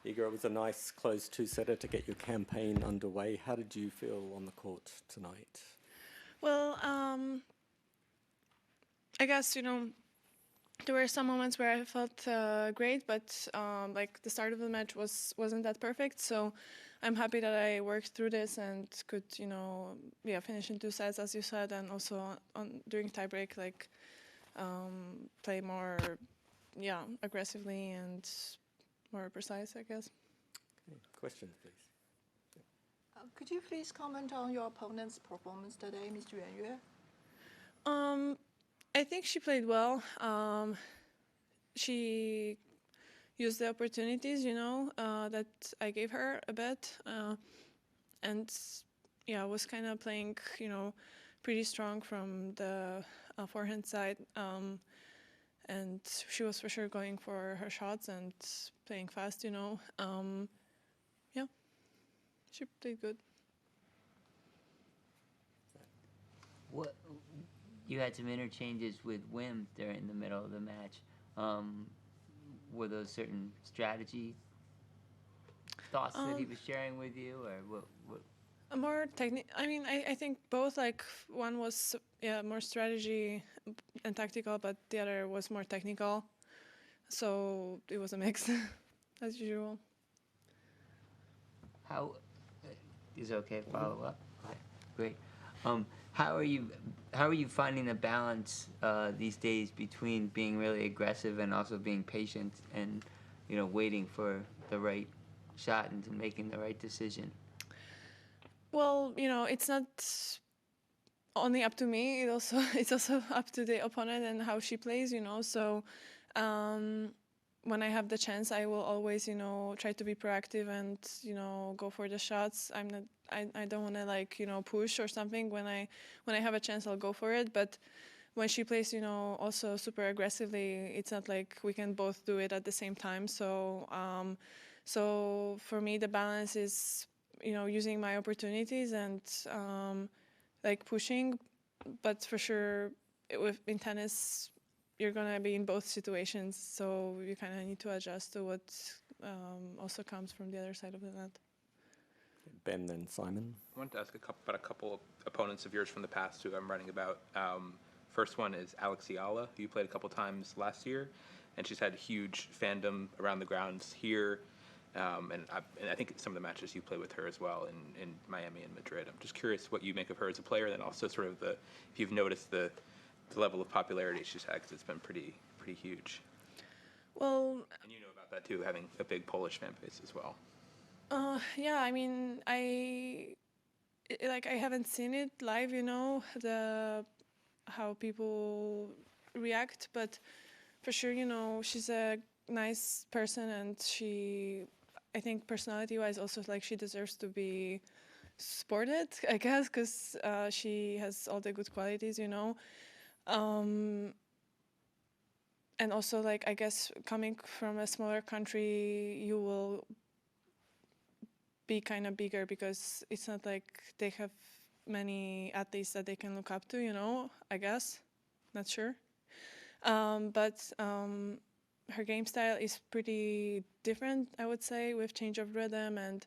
Iga, it was a nice close two-setter to get your campaign underway. How did you feel on the court tonight? Well, I guess, there were some moments where I felt great, but like the start of the match wasn't that perfect. So I'm happy that I worked through this and could, finish in 2 sets, as you said, and also during tiebreak, like play more, aggressively and more precise, I guess. Okay. Questions, please. Could you please comment on your opponent's performance today, Ms. Yue? I think she played well. She used the opportunities, that I gave her a bit, and was kind of playing, pretty strong from the forehand side, and she was for sure going for her shots and playing fast, she played good. What you had some interchanges with Wim during the middle of the match. Were those certain strategy thoughts that he was sharing with you, or what? More technical. I mean, I think both. Like one was more strategy and tactical, but the other was more technical. So it was a mix, as usual. How is it okay? Follow up. Okay, great. How are you finding the balance these days between being really aggressive and also being patient and waiting for the right shot and making the right decision? Well, it's not only up to me. It's also up to the opponent and how she plays. So when I have the chance, I will always try to be proactive and go for the shots. I don't want to push or something. When I have a chance, I'll go for it. But when she plays also super aggressively, it's not like we can both do it at the same time. So so for me, the balance is using my opportunities and pushing. But for sure, in tennis, you're gonna be in both situations, so you kind of need to adjust to what also comes from the other side of the net. Ben, then Simon. I wanted to ask about a couple of opponents of yours from the past who I'm writing about. First one is Alexiala, who you played a couple times last year, and she's had huge fandom around the grounds here. And I think some of the matches you play with her as well in Miami and Madrid. I'm just curious what you make of her as a player, and then also sort of if you've noticed the level of popularity she's had, because it's been pretty huge. Well, and you know about that too, having a big Polish fan base as well. Yeah, I mean, I haven't seen it live, how people react, but for sure, she's a nice person, and I think personality-wise also, she deserves to be supported, I guess, because she has all the good qualities, and also, I guess, coming from a smaller country, you will be kind of bigger because it's not like they have many athletes that they can look up to, I guess. Not sure. But her game style is pretty different, I would say, with change of rhythm and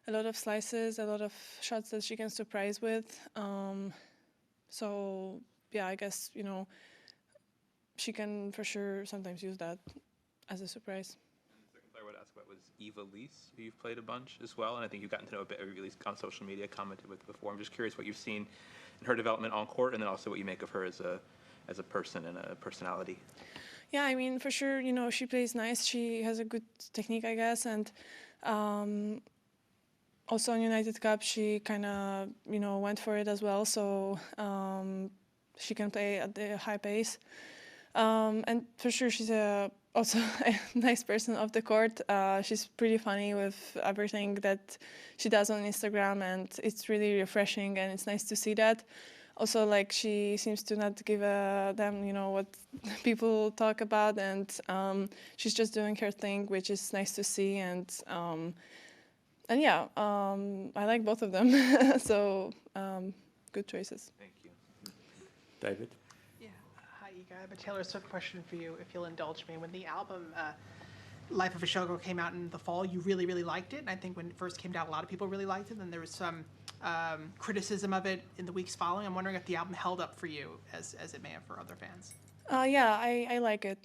a lot of slices, a lot of shots that she can surprise with. So, yeah, I guess, she can for sure sometimes use that as a surprise. And the second player I would ask about was Eva Lees, who you've played a bunch as well, and I think you've gotten to know a bit, or at least on social media, commented with before. I'm just curious what you've seen in her development on court, and then also what you make of her as a person and a personality. Yeah, I mean, for sure, she plays nice. She has a good technique, I guess, and also in United Cup, she kind of, went for it as well, so she can play at the high pace. And for sure, she's also a nice person off the court. She's pretty funny with everything that she does on Instagram, and it's really refreshing, and it's nice to see that. Also, she seems to not give a damn, what people talk about, and she's just doing her thing, which is nice to see, and yeah, I like both of them, so good choices. Thank you. David? Yeah. Hi, Iga. I have a Taylor Swift question for you, if you'll indulge me. When the album Life of a Showgirl came out in the fall, you really, really liked it. And I think when it first came out, a lot of people really liked it. And there was some criticism of it in the weeks following. I'm wondering if the album held up for you as it may have for other fans. Yeah, I like it.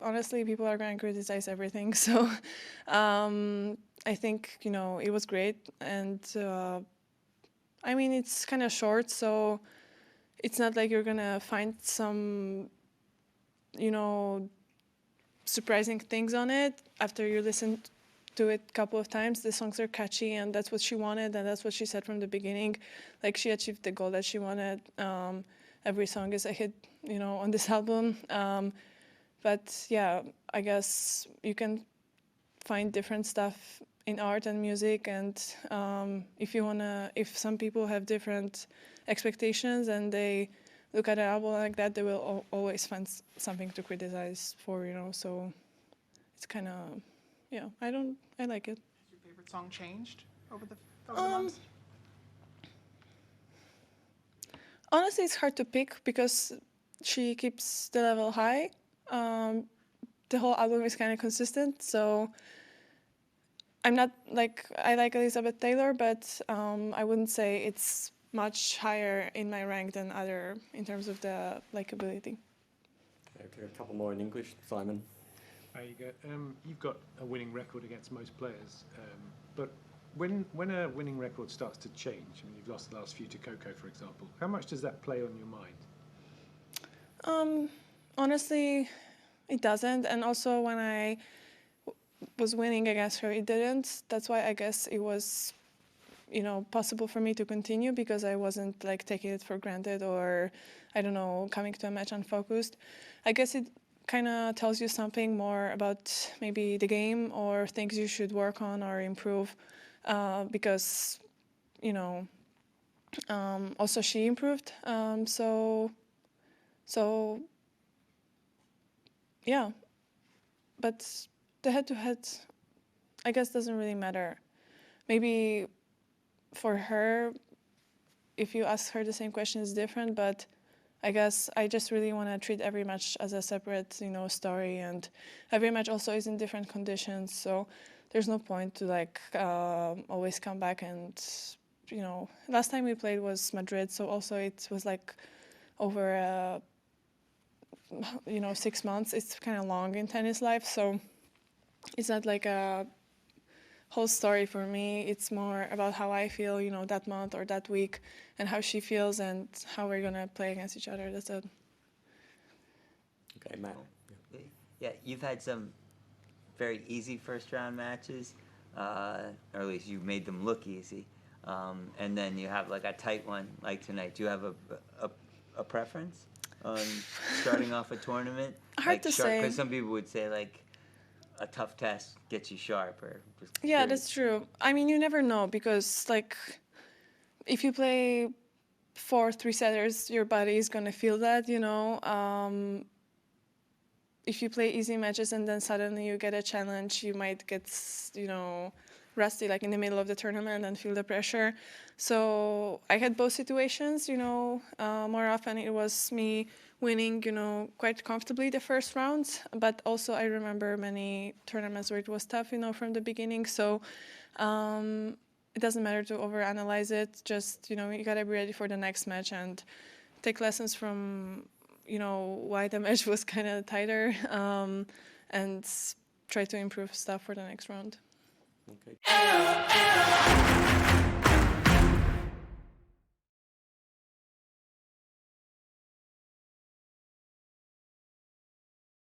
Honestly, people are going to criticize everything. So I think, it was great. And I mean, it's kind of short, so it's not like you're going to find some, surprising things on it after you listen to it a couple of times. The songs are catchy, and that's what she wanted, and that's what she said from the beginning. Like, she achieved the goal that she wanted. Every song is a hit, on this album. But yeah, I guess you can find different stuff in art and music, and if some people have different expectations and they look at an album like that, they will always find something to criticize for, so it's kind of, I like it. Has your favorite song changed over the months? Honestly, it's hard to pick because she keeps the level high. The whole album is kind of consistent, so I'm not I like Elizabeth Taylor, but I wouldn't say it's much higher in my rank than other in terms of the likability. Okay, a couple more in English. Simon. You've got a winning record against most players, but when a winning record starts to change, I mean, you've lost the last few to Coco, for example, how much does that play on your mind? Honestly, it doesn't. And also when I was winning against her, it didn't. That's why I guess it was, possible for me to continue, because I wasn't taking it for granted or, I don't know, coming to a match unfocused. I guess it kind of tells you something more about maybe the game or things you should work on or improve, because, also she improved. So yeah, but the head-to-head, I guess, doesn't really matter. Maybe for her, if you ask her the same question, it's different, but I guess I just really want to treat every match as a separate, story, and every match also is in different conditions, so there's no point to always come back and, last time we played was Madrid, so also it was over 6 months. It's kind of long in tennis life, so it's not like a whole story for me. It's more about how I feel, that month or that week, and how she feels and how we're gonna play against each other. That's it. Okay, Matt. Yeah, you've had some very easy first round matches, or at least you made them look easy, and then you have a tight one like tonight. Do you have a preference on starting off a tournament? Hard to say. Because some people would say a tough test gets you sharp, or just yeah, curious. that's true. I mean, you never know, because if you play 4 3-setters, your body is gonna feel that, if you play easy matches and then suddenly you get a challenge, you might get, rusty in the middle of the tournament and feel the pressure. So I had both situations, more often it was me winning, quite comfortably the first round, but also I remember many tournaments where it was tough, from the beginning. So it doesn't matter to overanalyze it. Just, you gotta be ready for the next match and take lessons from, why the match was kind of tighter, and try to improve stuff for the next round. Okay.